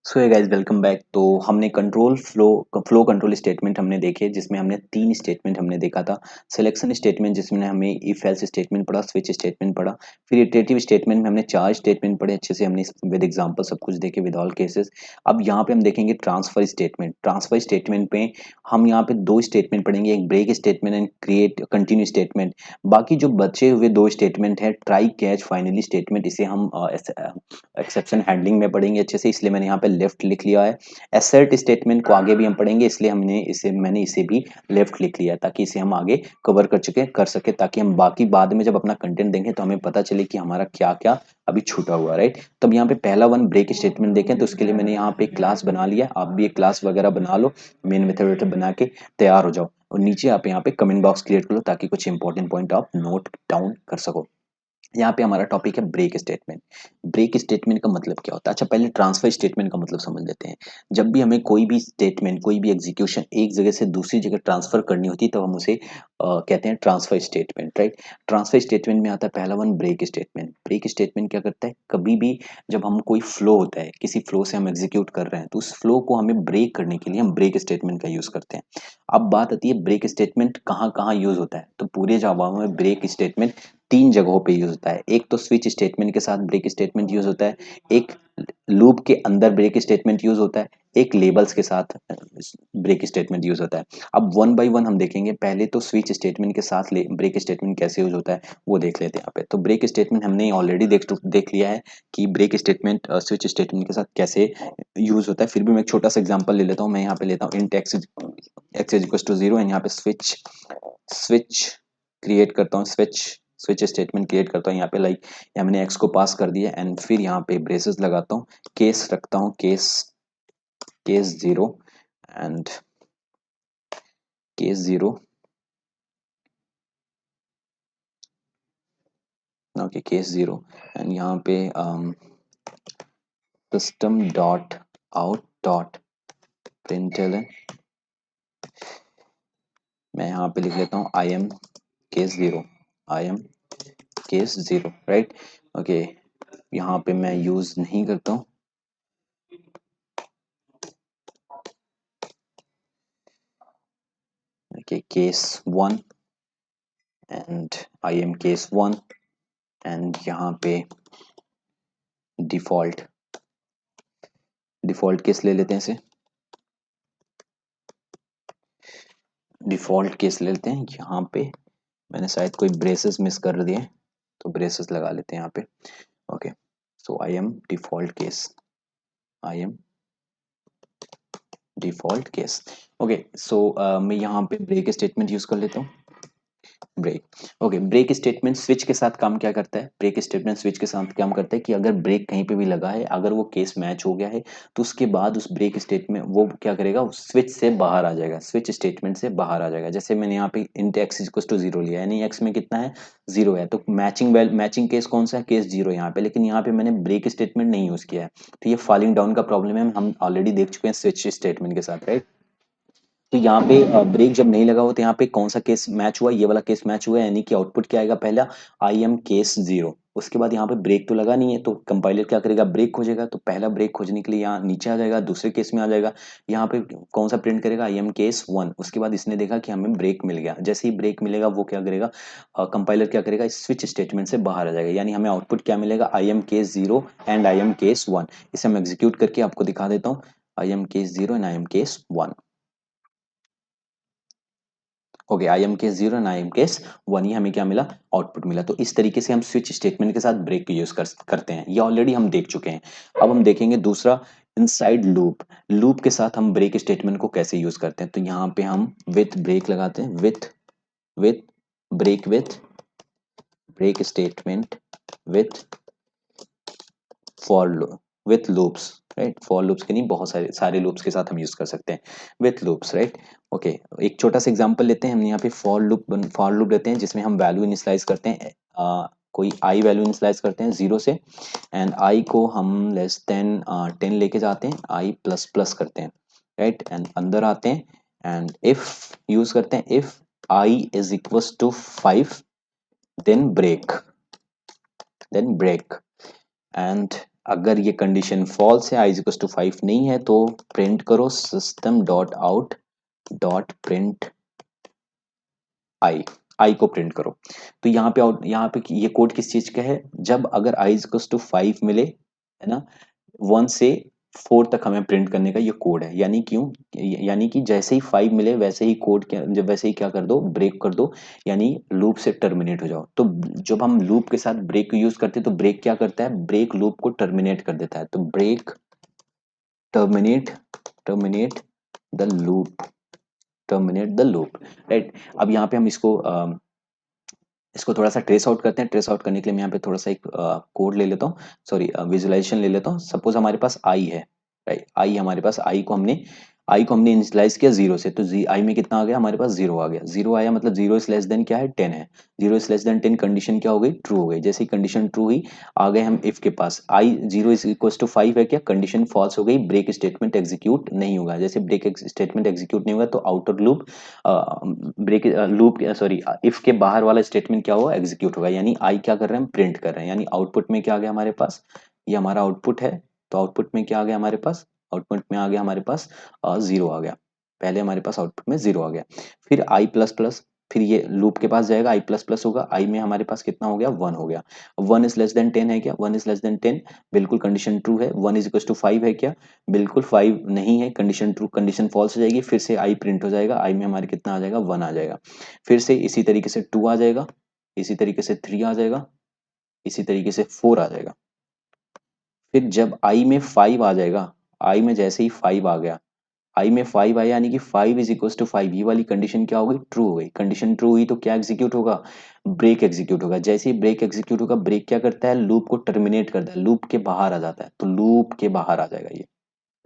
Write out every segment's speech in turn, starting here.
सो hey guys welcome back. तो हमने control flow control statement हमने देखे, जिसमें हमने तीन स्टेटमेंट हमने देखा था। सिलेक्शन स्टेटमेंट जिसमें हमें इफ एल्स स्टेटमेंट पढ़ा, स्विच स्टेटमेंट पढ़ा। फिर इटरेटिव स्टेटमेंट में हमने चार स्टेटमेंट पढ़े अच्छे से, हमने विद एग्जांपल सब कुछ देखे विद ऑल केसेस। अब यहाँ पे हम देखेंगे ट्रांसफर स्टेटमेंट। ट्रांसफर स्टेटमेंट पे हम यहाँ पे दो स्टेटमेंट पढ़ेंगे, एक break statement and create continue statement. बाकी जो बचे हुए दो स्टेटमेंट है ट्राई कैच फाइनली स्टेटमेंट, इसे हम एक्सेप्शन हैंडलिंग में पढ़ेंगे अच्छे से, इसलिए मैंने यहाँ पे लेफ्ट लिख लिया है। एसर्ट स्टेटमेंट को आगे भी हम पढ़ेंगे, इसलिए मैंने इसे भी लेफ्ट लिख लिया ताकि इसे हम आगे कवर कर सके, ताकि हम बाकी बाद में जब अपना कंटेंट देंगे तो हमें पता चले कि हमारा क्या क्या अभी छूटा हुआ, राइट। तब यहाँ पे पहला वन ब्रेक स्टेटमेंट देखें, तो उसके लिए मैंने यहाँ पे एक क्लास बना लिया। आप भी एक क्लास वगैरह बना लो, मेन मेथड बना के तैयार हो जाओ, और नीचे आप यहाँ पे कमेंट बॉक्स क्रिएट कर लो ताकि कुछ इंपॉर्टेंट पॉइंट आप नोट डाउन कर सको। यहाँ पे हमारा टॉपिक है ब्रेक स्टेटमेंट। ब्रेक स्टेटमेंट का मतलब क्या होता है? अच्छा, पहले ट्रांसफर स्टेटमेंट का मतलब समझ लेते हैं। जब भी हमें कोई भी स्टेटमेंट, कोई भी एग्जीक्यूशन एक जगह से दूसरी जगह ट्रांसफर करनी होती है, तो हम उसे कहते हैं transfer statement, right. Transfer statement में आता है पहला one break statement. Break statement क्या करता है? कभी भी जब हम कोई फ्लो होता है, किसी फ्लो से हम एग्जीक्यूट कर रहे हैं, तो उस फ्लो को हमें ब्रेक करने के लिए हम ब्रेक स्टेटमेंट का यूज करते हैं। अब बात आती है ब्रेक स्टेटमेंट कहाँ कहाँ यूज होता है। तो पूरे जावा में ब्रेक स्टेटमेंट तीन जगहों पे यूज होता है। एक तो स्विच स्टेटमेंट के साथ ब्रेक स्टेटमेंट यूज होता है, एक लूप के अंदर ब्रेक स्टेटमेंट यूज होता है, एक लेबल्स के साथ ब्रेक स्टेटमेंट यूज होता है। अब वन बाय वन हम देखेंगे। पहले तो स्विच स्टेटमेंट के साथ ब्रेक स्टेटमेंट कैसे यूज होता है वो देख लेते हैं यहाँ पे। तो ब्रेक स्टेटमेंट हमने ऑलरेडी देख लिया है कि ब्रेक स्टेटमेंट स्विच स्टेटमेंट के साथ कैसे यूज होता है। फिर भी मैं एक छोटा सा एग्जांपल ले लेता हूँ। मैं यहाँ पे लेता हूँ int x is equal to 0 and यहाँ पे स्विच स्विच क्रिएट करता हूँ, स्विच स्टेटमेंट क्रिएट करता हूँ। यहाँ पे लाइक यहाँ मैंने एक्स को पास कर दिया एंड फिर यहाँ पे ब्रेसेस लगाता हूँ, केस रखता हूँ, case case 0 and case 0, okay case 0 and यहाँ पे system dot out dot println. मैं यहाँ पे लिख लेता हूँ I am case 0, I am case 0, right. Okay, यहाँ पे मैं यूज नहीं करता हूँ। Okay, case 1 and I am case 1 and यहाँ पे डिफॉल्ट डिफॉल्ट केस ले लेते हैं इसे, डिफॉल्ट केस ले लेते हैं। यहाँ पे मैंने शायद कोई ब्रेसेस मिस कर दिए, तो ब्रेसेस लगा लेते हैं यहाँ पे। Okay, so I am default case, I am default case. Okay, so मैं यहाँ पे ब्रेक स्टेटमेंट यूज कर लेता हूँ। Break, okay. Break statement switch के साथ काम क्या करता है? ब्रेक स्टेटमेंट स्विच के साथ काम करता है कि अगर ब्रेक कहीं पे भी लगा है, अगर वो केस मैच हो गया है, तो उसके बाद उस ब्रेक स्टेटमेंट वो क्या करेगा, स्विच से बाहर आ जाएगा, स्विच स्टेटमेंट से बाहर आ जाएगा। जैसे मैंने यहाँ पे इंट एक्स इक्वल टू 0 लिया, यानी एक्स में कितना है, 0 है, तो मैचिंग केस कौन सा है, केस 0 यहाँ पे। लेकिन यहाँ पे मैंने ब्रेक स्टेटमेंट नहीं यूज किया है, तो ये फॉलिंग डाउन का प्रॉब्लम है, हम ऑलरेडी देख चुके हैं स्विच स्टेटमेंट के साथ, राइट। तो यहाँ पे ब्रेक जब नहीं लगा हो, तो यहाँ पे कौन सा केस मैच हुआ, ये वाला केस मैच हुआ है, यानी कि आउटपुट क्या आएगा, पहला आई एम केस 0। उसके बाद यहाँ पे ब्रेक तो लगा नहीं है, तो कंपाइलर क्या करेगा, ब्रेक खोजेगा। तो पहला ब्रेक खोजने के लिए यहाँ नीचे आ जाएगा, दूसरे केस में आ जाएगा, यहाँ पे कौन सा प्रिंट करेगा, आई एम केस 1। उसके बाद इसने देखा कि हमें ब्रेक मिल गया, जैसे ही ब्रेक मिलेगा वो क्या करेगा, कंपाइलर क्या करेगा, स्विच स्टेटमेंट से बाहर आ जाएगा, यानी हमें आउटपुट क्या मिलेगा, I am case 0 and I am case 1। इसे हम एग्जीक्यूट करके आपको दिखा देता हूँ, I am case 0 and I am case 1। Okay, I am case 0 and I am case 1, ये हमें क्या मिला, आउटपुट मिला। तो इस तरीके से हम स्विच स्टेटमेंट के साथ ब्रेक यूज करते हैं, ये ऑलरेडी हम देख चुके हैं। अब हम देखेंगे दूसरा, इनसाइड लूप। लूप के साथ हम ब्रेक स्टेटमेंट को कैसे यूज करते हैं। तो यहाँ पे हम विथ ब्रेक लगाते हैं, with break, with break statement, with for with loops, right. For loops के नहीं, बहुत सारे लूप्स के साथ हम यूज कर सकते हैं विथ लूप्स, राइट। ओके, एक छोटा सा एग्जांपल लेते हैं हम यहाँ पे। फॉर लूप लेते हैं जिसमें हम वैल्यू इनिशियलाइज करते हैं, कोई आई वैल्यू इनिशियलाइज करते हैं 0 से, एंड आई को हम लेस देन 10 लेके जाते हैं, आई प्लस प्लस करते हैं, राइट। एंड अंदर आते हैं एंड इफ यूज करते हैं, if i is equal to 5 then break, then break. And अगर ये कंडीशन फॉल्स है, आई इज इक्वल टू 5 नहीं है, तो प्रिंट करो system dot out dot print i, i को प्रिंट करो। तो यहाँ पे ये कोड किस चीज का है, जब अगर आई इज इक्वल टू 5 मिले, है ना, 1 से 4 तक हमें प्रिंट करने का ये कोड है। यानी क्यों, यानी कि जैसे ही 5 मिले वैसे ही कोड क्या, जब वैसे ही क्या कर दो, ब्रेक कर दो, यानी लूप से टर्मिनेट हो जाओ। तो जब हम लूप के साथ ब्रेक यूज करते हैं तो ब्रेक क्या करता है, ब्रेक लूप को टर्मिनेट कर देता है। तो break terminate terminate the loop, terminate the loop, right. अब यहाँ पे हम इसको थोड़ा सा ट्रेस आउट करते हैं। ट्रेस आउट करने के लिए मैं यहाँ पे थोड़ा सा एक कोड ले लेता हूँ, सॉरी विजुलाइजेशन ले लेता हूँ। सपोज हमारे पास आई है, राइट, आई हमारे पास, आई को हमने इनिशियलाइज किया 0 से, तो आई में कितना आ गया, हमारे पास 0 आ गया। 0 आया मतलब 0 इज लेस देन क्या है, 10 है। 0 इज लेस देन 10 कंडीशन क्या हो गई, ट्रू हो गई। जैसे ही कंडीशन ट्रू हुई, आ गए हम इफ के पास, आई 0 इज इक्वल टू 5 है क्या, कंडीशन फॉल्स हो गई, ब्रेक स्टेटमेंट एग्जीक्यूट नहीं होगा। जैसे ब्रेक स्टेटमेंट एग्जीक्यूट नहीं होगा तो outer loop, break loop, sorry if के बाहर वाला स्टेटमेंट क्या होगा, एग्जीक्यूट होगा। यानी आई क्या कर रहे हैं, हम प्रिंट कर रहे हैं। यानी आउटपुट में क्या आ गया हमारे पास, ये हमारा आउटपुट है। तो आउटपुट में क्या आ गया हमारे पास, आउटपुट में आ गया हमारे पास 0 आ गया। पहले हमारे पास आउटपुट में 0 आ गया। फिर आई प्लस प्लस, फिर ये लूप के पास जाएगा, आई प्लस प्लस होगा, आई में हमारे पास कितना हो गया, 1 हो गया। 1 इज लेस देन 10 है क्या, 1 इज लेस देन 10, बिल्कुल कंडीशन ट्रू है। 1 इज इक्वल टू 5 है क्या, बिल्कुल 5 नहीं है, कंडीशन ट्रू, कंडीशन फॉल्स हो जाएगी। फिर से आई प्रिंट हो जाएगा, आई में हमारे कितना आ जाएगा, 1 आ जाएगा। फिर से इसी तरीके से 2 आ जाएगा, इसी तरीके से 3 आ जाएगा, इसी तरीके से 4 आ जाएगा। फिर जब आई में 5 आ जाएगा, आई में जैसे ही 5 आ गया, आई में 5 आया यानी कि 5 इज इक्वल टू 5, ये वाली कंडीशन क्या हो गई, ट्रू हो गई। कंडीशन ट्रू हुई तो क्या एग्जीक्यूट होगा, ब्रेक एग्जीक्यूट होगा। जैसे ही ब्रेक एग्जीक्यूट होगा, ब्रेक क्या करता है, लूप को टर्मिनेट करता है, लूप के बाहर आ जाता है। तो लूप के बाहर आ जाएगा ये,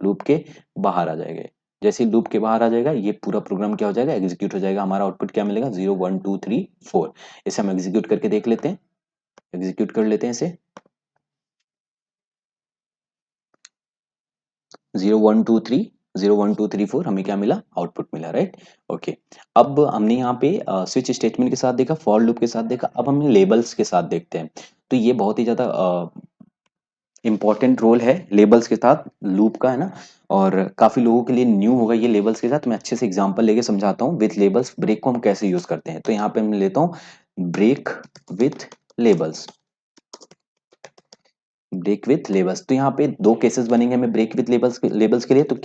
लूप के बाहर आ जाएगा ये। जैसे ही लूप के बाहर आ जाएगा, ये पूरा प्रोग्राम क्या हो जाएगा, एग्जीक्यूट हो जाएगा। हमारा आउटपुट क्या मिलेगा, 0 1 2 3 4। इसे हम एग्जीक्यूट करके देख लेते हैं, एग्जीक्यूट कर लेते हैं इसे। 0 1 2 3, 0 1 2 3 4 हमें क्या मिला, आउटपुट मिला, राइट। ओके, अब हमने यहाँ पे स्विच स्टेटमेंट के साथ देखा, फॉर लूप के साथ देखा, अब हम लेबल्स के साथ देखते हैं। तो ये बहुत ही ज्यादा इंपॉर्टेंट रोल है लेबल्स के साथ लूप का, है ना। और काफी लोगों के लिए न्यू होगा ये लेबल्स के साथ। मैं अच्छे से एग्जांपल लेके समझाता हूँ विथ लेबल्स ब्रेक को हम कैसे यूज करते हैं। तो यहाँ पे मैं लेता हूँ break with labels, break with labels. तो यहाँ पे दो केसेस बनेंगे हमें ब्रेक विथ लेबल्स के लिए। तो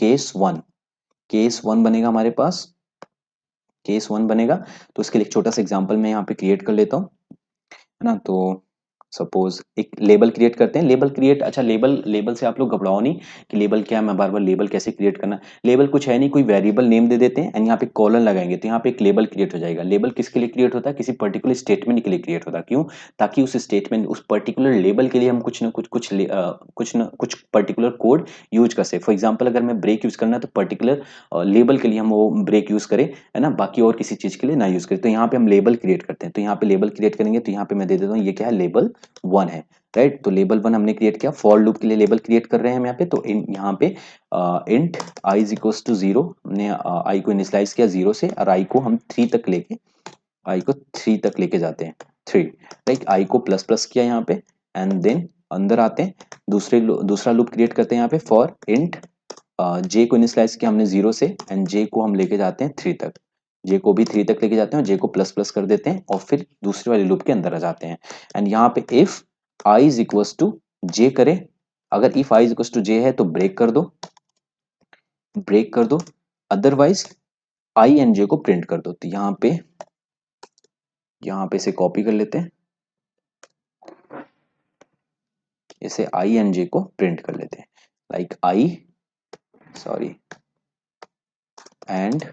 केस वन बनेगा हमारे पास, केस वन बनेगा। तो उसके लिए एक छोटा सा एग्जांपल मैं यहाँ पे क्रिएट कर लेता हूँ, है ना। तो सपोज एक लेबल क्रिएट करते हैं, लेबल क्रिएट, अच्छा लेबल, लेबल से आप लोग घबराओ नहीं कि लेबल क्या है, मैं बार बार लेबल कैसे क्रिएट करना। लेबल कुछ है नहीं, कोई वेरिएबल नेम दे देते हैं एंड यहाँ पे कॉलन लगाएंगे, तो यहाँ पे एक लेबल क्रिएट हो जाएगा। लेबल किसके लिए क्रिएट होता है, किसी पर्टिकुलर स्टेटमेंट के लिए क्रिएट होता है। क्यों, ताकि उस स्टेटमेंट, उस पर्टिकुलर लेबल के लिए हम कुछ ना कुछ पर्टिकुलर कोड यूज कर सके। फॉर एग्जाम्पल अगर मैं ब्रेक यूज करना है तो पर्टिकुलर लेबल के लिए हम वो ब्रेक यूज करें, है ना, बाकी और किसी चीज के लिए ना यूज करें। तो यहाँ पे हम लेबल क्रिएट करते हैं। तो यहाँ पे लेबल क्रिएट करेंगे, तो यहाँ पे मैं दे देता हूँ, ये क्या है, लेबल 1 है, राइट। तो लेबल 1 हमने क्रिएट किया। फॉर लूप के लिए लेबल क्रिएट कर रहे हैं हम यहाँ पे। तो यहाँ पे int i is equal to 0, हमने आई को इनिशियलाइज किया 0 से, और आई को हम 3 तक लेके, आई को 3 तक लेके जाते हैं, 3, राइट। आई को प्लस प्लस किया यहाँ पे, एंड देन अंदर आते हैं, दूसरा लूप क्रिएट करते हैं यहाँ पे, फॉर इंट जे को इनिशियलाइज किया हमने 0 से, एंड जे को हम लेके जाते हैं 3 तक, जे को भी 3 तक लेके जाते हैं, और जे को प्लस प्लस कर देते हैं, और फिर दूसरे वाले लूप के अंदर आ जाते हैं। एंड यहाँ पे if i is equal to j करें, अगर if i is equal to j है तो ब्रेक कर दो, ब्रेक कर दो, अदरवाइज आई एंड जे को प्रिंट कर दो। तो यहाँ पे इसे कॉपी कर लेते हैं, इसे आई एंड जे को प्रिंट कर लेते हैं, like i, sorry, and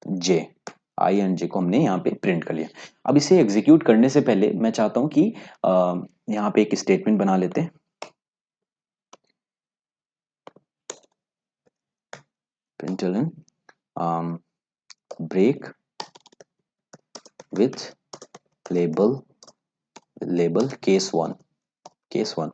j, i and j को हमने यहाँ पे प्रिंट कर लिया। अब इसे एग्जीक्यूट करने से पहले मैं चाहता हूं कि यहाँ पे एक स्टेटमेंट बना लेते हैं, println break with label, label case 1, case one.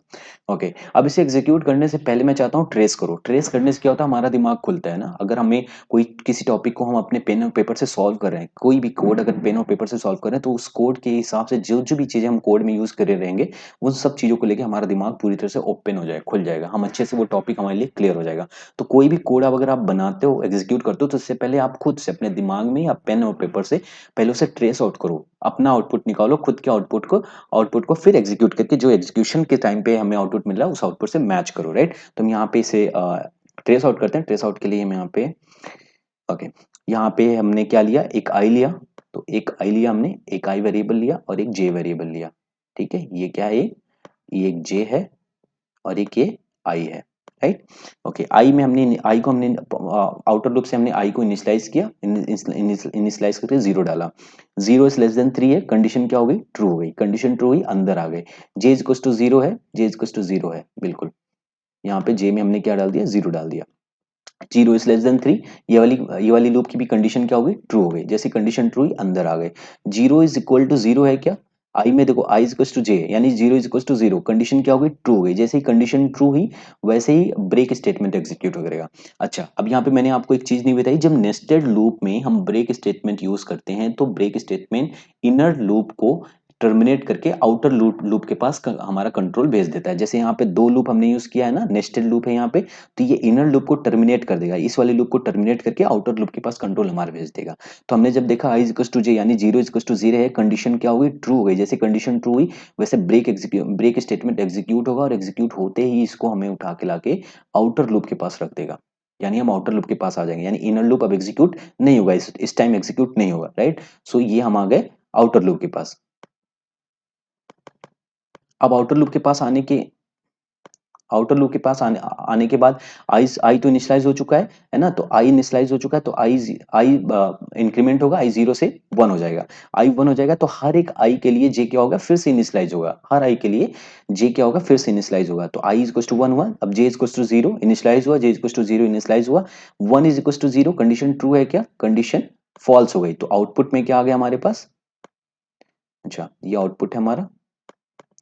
Okay, अब इसे एग्जीक्यूट करने से पहले मैं चाहता हूँ ट्रेस करो। ट्रेस करने से क्या होता है, हमारा दिमाग खुलता है ना। अगर हमें कोई किसी टॉपिक को हम अपने पेन और पेपर से सॉल्व कर रहे हैं, कोई भी कोड अगर पेन और पेपर से सॉल्व कर रहे हैं, तो उस कोड के हिसाब से जो जो भी चीजें हम कोड में यूज कर रहे रहेंगे, उन सब चीजों को लेकर हमारा दिमाग पूरी तरह से ओपन हो जाएगा, खुल जाएगा, हम अच्छे से वो टॉपिक हमारे लिए क्लियर हो जाएगा। तो कोई भी कोड अगर आप बनाते हो, एग्जीक्यूट करते हो, तो उससे पहले आप खुद से अपने दिमाग में या पेन और पेपर से पहले उसे ट्रेस आउट करो, अपना आउटपुट निकालो, खुद के आउटपुट को फिर एग्जीक्यूट करके जो एग्जीक्यूशन के टाइम पे हमें आउटपुट मिल रहा है उस आउटपुट से मैच करो, राइट। तो हम यहाँ पे इसे ट्रेस आउट करते हैं। ट्रेस आउट के लिए हम यहाँ पे ओके, यहाँ पे हमने क्या लिया, एक आई लिया। तो एक आई लिया हमने, एक आई वेरिएबल लिया और एक जे वेरिएबल लिया। ठीक है, ये क्या है, ये एक जे है और एक ये आई है, राइट। ओके, आई में हमने आई को हमने आउटर लूप से हमने आई को इनिशियलाइज किया, इनिशियलाइज करके जीरो डाला। Zero is less than three है, कंडीशन क्या हो गई, ट्रू हो गई। कंडीशन ट्रू हुई, अंदर आ गए। जे इज टू जीरो है, जे इज टू जीरो है, बिल्कुल। यहाँ पे जे में हमने क्या डाल दिया, जीरो डाल दिया। Zero is less than three, ये वाली लूप की भी कंडीशन क्या हो गई, ट्रू हो गई। जैसे कंडीशन ट्रू हुई, अंदर आ गए। Zero is equal to zero है क्या, आई में देखो, आई इज टू जे, यानी zero is to zero, condition क्या हो गई, ट्रू हो गई। जैसे ही कंडीशन ट्रू हुई, वैसे ही ब्रेक स्टेटमेंट एग्जीक्यूट हो करेगा। अच्छा, अब यहाँ पे मैंने आपको एक चीज नहीं बताई, जब नेस्टेड लूप में हम ब्रेक स्टेटमेंट यूज करते हैं, तो ब्रेक स्टेटमेंट इनर लूप को टर्मिनेट करके आउटर लूप लूप के पास हमारा कंट्रोल भेज देता है। जैसे यहाँ पे दो लूप हमने यूज किया है ना, नेस्टेड लूप है यहाँ पे, तो ये इनर लूप को टर्मिनेट कर देगा, इस वाले लूप को टर्मिनेट करके आउटर लूप के पास कंट्रोल हमारे भेज देगा। तो हमने जब देखा आई इक्वल टू जे, यानी जीरो इक्वल टू जीरो है, कंडीशन क्या हुई, ट्रू हो गई। जैसे कंडीशन ट्रू हुई, वैसे ब्रेक स्टेटमेंट एग्जीक्यूट होगा, और एग्जीक्यूट होते ही इसको हमें उठा के लाके आउटर लूप के पास रख देगा, यानी हम आउटर लूप के पास आ जाएंगे, यानी इनर लूप अब एग्जीक्यूट नहीं होगा, इस टाइम एग्जीक्यूट नहीं होगा, राइट। सो ये हम आ गए आउटर लूप के पास। अब आउटर लूप के पास आउटर लूप के पास आने के बाद आई तो इनिशियलाइज हो चुका है ना। तो आई इनिशियलाइज हो चुका है, तो आई आई इंक्रीमेंट होगा, आई जीरो से वन हो जाएगा। आई वन हो जाएगा, तो हर एक आई के लिए जे क्या होगा, फिर से इनिशियलाइज होगा। हर आई के लिए जे क्या होगा, फिर से इनिशियलाइज होगा। तो आई इज टू वन हुआ, अब j is to zero initialize हुआ, j is to zero initialize हुआ। One is to zero, condition true है क्या, कंडीशन फॉल्स हो गई। तो आउटपुट में क्या आ गया हमारे पास, अच्छा ये आउटपुट है हमारा,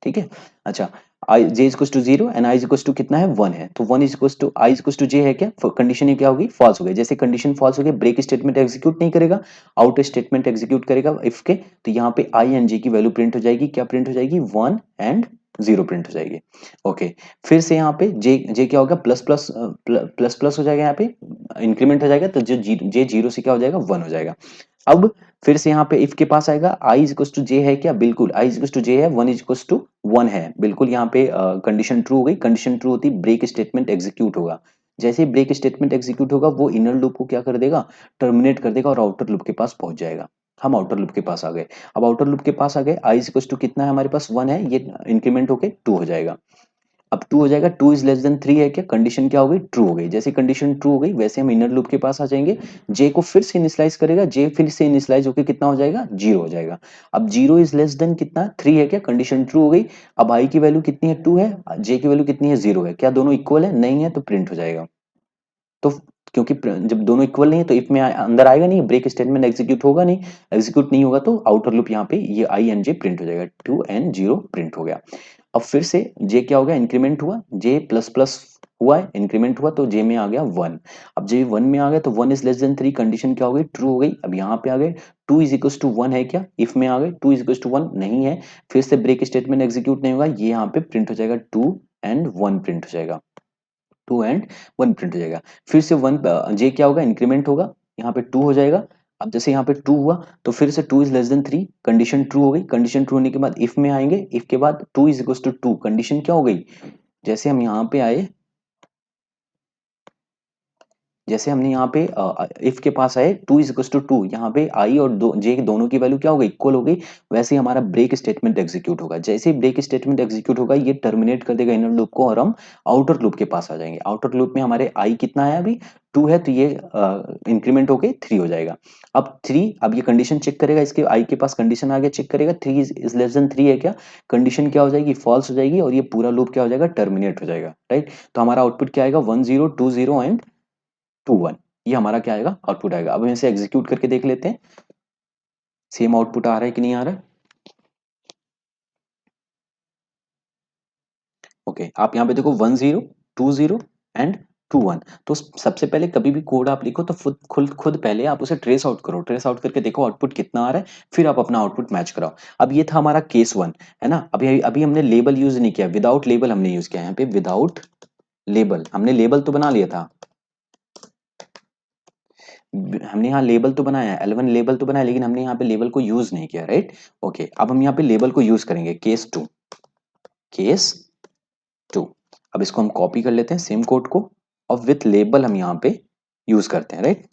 ठीक है। अच्छा, i j is to zero and i is to कितना है, वन है। तो one is to i is to j है क्या, कंडीशन ये क्या होगी, फॉल्स हो गई। जैसे कंडीशन फॉल्स हो गई, ब्रेक स्टेटमेंट एग्जीक्यूट नहीं करेगा, आउट स्टेटमेंट एग्जीक्यूट करेगा इफ के। तो यहाँ पे आई एंड जे की वैल्यू प्रिंट हो जाएगी, क्या प्रिंट हो जाएगी, वन एंड जीरो प्रिंट हो जाएगी। ओके, फिर से यहाँ पे जे जे क्या होगा, प्लस प्लस प्लस प्लस हो जाएगा, यहाँ पे इंक्रीमेंट हो जाएगा, तो जो जे जीरो से क्या हो जाएगा, वन हो जाएगा। अब फिर से यहाँ पे इफ के पास आएगा, आई इज टू जे है क्या, बिल्कुल आई इज टू जे है, वन इज टू वन है, बिल्कुल। यहाँ पे कंडीशन ट्रू हो गई। कंडीशन ट्रू होती, ब्रेक स्टेटमेंट एग्जीक्यूट होगा। जैसे ही ब्रेक स्टेटमेंट एग्जीक्यूट होगा, वो इनर लूप को क्या कर देगा, टर्मिनेट कर देगा, और आउटर लूप के पास पहुंच जाएगा। हम आउटर लूप के पास आ गए। अब आउटर लूप के पास आ गए, आई इज टू कितना है हमारे पास, वन है, ये इंक्रीमेंट होके टू हो जाएगा। अब टू हो जाएगा, two is less than three है क्या, कंडीशन क्या हो गई, ट्रू हो गई। जैसे कंडीशन ट्रू हो गई, वैसे हम इनर लूप के पास आ जाएंगे। जे को फिर से इनिशियलाइज करेगा, जे फिर से इनिशियलाइज होकर कितना हो जाएगा, जीरो हो जाएगा। अब जीरो इज लेस देन कितना, थ्री है क्या, कंडीशन ट्रू हो गई। अब आई की वैल्यू कितनी है, टू है, जे की वैल्यू कितनी है, जीरो है, क्या दोनों इक्वल है, नहीं है, तो प्रिंट हो जाएगा। तो क्योंकि जब दोनों इक्वल नहीं है, तो इफ में अंदर आएगा नहीं, ब्रेक स्टेटमेंट एग्जीक्यूट होगा नहीं। एग्जीक्यूट नहीं होगा, तो आउटर लूप यहाँ पे ये आई एंड जे प्रिंट हो जाएगा, टू एंड जीरो प्रिंट हो गया। अब फिर से जे क्या हो गया, इंक्रीमेंट हुआ, जे प्लस प्लस हुआ है, इंक्रीमेंट हुआ, तो जे में आ गया वन। अब जे वन में आ गया, तो one is less than three, condition क्या हो गई, ट्रू हो गई। अब यहाँ पे आ गए, two is equal to one है क्या, इफ में आ गए, two is equal to one नहीं है। फिर से ब्रेक स्टेटमेंट एग्जीक्यूट नहीं होगा, ये यहाँ पे प्रिंट हो जाएगा, टू एंड वन प्रिंट हो जाएगा, टू एंड वन प्रिंट हो जाएगा। फिर से वन, जे क्या होगा, इंक्रीमेंट होगा, यहाँ पे टू हो जाएगा। अब जैसे यहाँ पे टू हुआ, तो फिर से two is less than three, condition true हो गई। कंडीशन ट्रू होने के बाद इफ में आएंगे, इफ के बाद two is equal to two, condition क्या हो गई, जैसे हम यहाँ पे आए, जैसे हमने यहाँ पे इफ के पास आए, two is equal to two, यहाँ पे आई और जे दोनों की वैल्यू क्या हो गई, इक्वल हो गई। वैसे ही हमारा ब्रेक स्टेटमेंट एग्जीक्यूट होगा। जैसे ही ब्रेक स्टेटमेंट एग्जीक्यूट होगा, ये टर्मिनेट कर देगा इनर लूप को, और हम आउटर लूप के पास आ जाएंगे। आउटर लूप में हमारे आई कितना है, अभी टू है, तो ये इंक्रीमेंट होके थ्री हो जाएगा। अब थ्री, अब ये कंडीशन चेक करेगा, इसके आई के पास कंडीशन आ गया, चेक करेगा, three is less than three है क्या, कंडीशन क्या हो जाएगी, फॉल्स हो जाएगी, और ये पूरा लूप क्या हो जाएगा, टर्मिनेट हो जाएगा, राइट। तो हमारा आउटपुट क्या आएगा, one zero, two zero and two one, ये हमारा क्या आएगा, आउटपुट आएगा। अब हम इसे एग्जीक्यूट करके देख लेते हैं, सेम आउटपुट आ रहा है कि नहीं आ रहा है। ओके, आप यहाँ पे देखो 10 20 एंड 21। तो सबसे पहले कभी भी कोड आप लिखो तो खुद खुद खुद पहले आप उसे ट्रेस आउट करो, ट्रेस आउट करके देखो आउटपुट कितना आ रहा है, फिर आप अपना आउटपुट मैच कराओ। अब ये था हमारा केस 1, है ना। अभी अभी हमने लेबल यूज नहीं किया, विदाउट लेबल हमने यूज किया यहाँ पे, विदाउट लेबल। हमने लेबल तो बना लिया था, हमने यहाँ लेबल तो बनाया है, L1 लेबल तो बनाया, लेकिन हमने यहाँ पे लेबल को यूज नहीं किया, राइट। ओके, अब हम यहाँ पे लेबल को यूज करेंगे, केस 2, केस 2। अब इसको हम कॉपी कर लेते हैं सेम कोड को, और विथ लेबल हम यहाँ पे यूज करते हैं, राइट।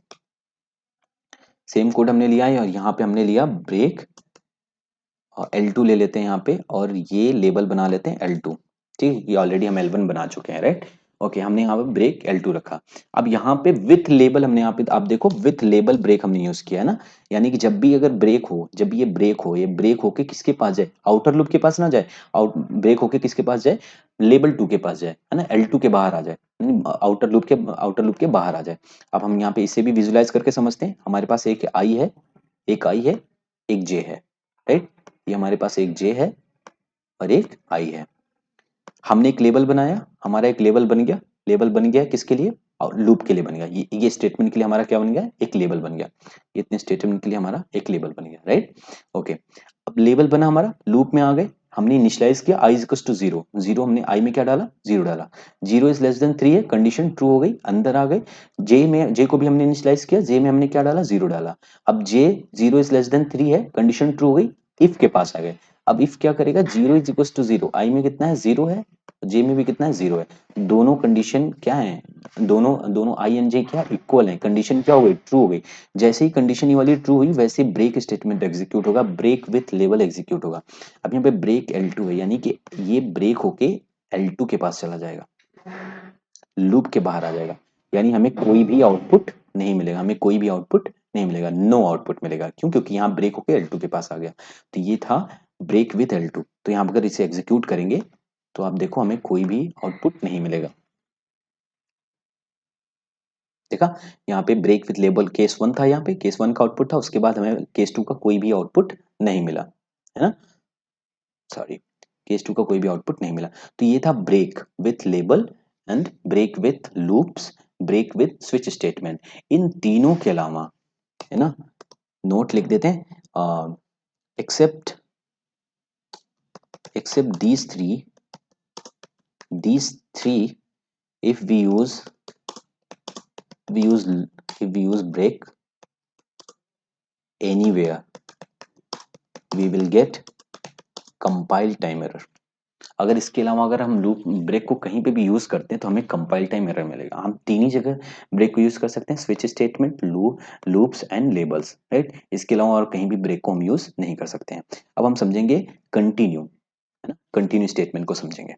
सेम कोड हमने लिया है और यहाँ पे हमने लिया ब्रेक, और L2 ले लेते हैं यहाँ पे, और ये लेबल बना लेते हैं L2। ठीक, ये ऑलरेडी हम L1 बना चुके हैं, राइट। ओके, हमने यहाँ पे ब्रेक L2 रखा। अब यहाँ पे विथ लेबल हमने यहाँ पे, आप देखो विथ लेबल ब्रेक हमने यूज किया है ना, यानी कि जब भी अगर ब्रेक हो, जब भी ये ब्रेक हो, ये ब्रेक होके किसके पास जाए, आउटर लूप के पास ना जाए, आउट ब्रेक होके किसके पास जाए, लेबल 2 के पास जाए, है ना, L2 के बाहर आ जाए, आउटर लूप के बाहर आ जाए। अब हम यहाँ पे इसे भी विजुलाइज करके समझते हैं। हमारे पास एक आई है, एक आई है, एक जे है, राइट। ये हमारे पास एक जे है और एक आई है। हमने एक लेबल बनाया, हमारा एक लेबल बन गया, लेबल बन गया किसके लिए, और लूप के लिए बन गया। ये स्टेटमेंट के लिए हमारा क्या बन गया, एक लेबल बन गया। इतने स्टेटमेंट के लिए हमारा एक लेबल बन गया, राइट। ओके, अब लेबल बना हमारा, लूप में आ गए, हमने इनिशियलाइज किया आई इक्वल टू 0, 0 हमने आई में क्या डाला, 0 डाला। 0 इज लेस देन 3 है, कंडीशन ट्रू हो गई, अंदर आ गए। जे में, जे को भी हमने इनिशियलाइज किया, जे में हमने क्या डाला, 0 डाला। अब जे 0 इज लेस देन 3 है, कंडीशन ट्रू हो गई, इफ के पास आ गए। अब इफ क्या करेगा, 0 इज इक्वल टू 0, आई में कितना है, 0 है, जे में भी कितना है, 0 है। दोनों कंडीशन क्या है, दोनों दोनों आई एंड जे क्या इक्वल है, कंडीशन क्या हो गई, ट्रू हो गई। जैसे ही कंडीशन ये वाली ट्रू हुई, वैसे ब्रेक स्टेटमेंट एग्जीक्यूट होगा, ब्रेक विथ लेवल एग्जीक्यूट होगा। अब यहाँ पे ब्रेक L2 है, यानी कि ये ब्रेक होके L2 के पास चला जाएगा, लूप के बाहर आ जाएगा, यानी हमें कोई भी आउटपुट नहीं मिलेगा, हमें कोई भी आउटपुट नहीं मिलेगा, नो आउटपुट मिलेगा। क्यों, क्योंकि यहाँ ब्रेक होके L2 के पास आ गया। तो ये था ब्रेक विथ L2। तो यहाँ अगर इसे एग्जीक्यूट करेंगे तो आप देखो हमें कोई भी आउटपुट नहीं मिलेगा। देखा, यहाँ पे ब्रेक विथ लेबल केस 1 था, यहाँ पे केस 1 का आउटपुट था, उसके बाद हमें केस 2 का कोई भी आउटपुट नहीं मिला, है ना, सॉरी, केस 2 का कोई भी आउटपुट नहीं मिला। तो ये था break with label and break with loops, break with switch statement. इन तीनों के अलावा, है ना, नोट लिख देते हैं, except except these three if we use if we use break anywhere we will get compile time error। अगर इसके अलावा अगर हम लूप ब्रेक को कहीं पे भी यूज करते हैं तो हमें कंपाइल टाइम एरर मिलेगा। हम तीन ही जगह ब्रेक को यूज कर सकते हैं, switch statement, loops and labels, right. इसके अलावा और कहीं भी ब्रेक को हम यूज नहीं कर सकते हैं। अब हम समझेंगे कंटिन्यू, है ना, कंटिन्यू स्टेटमेंट को समझेंगे।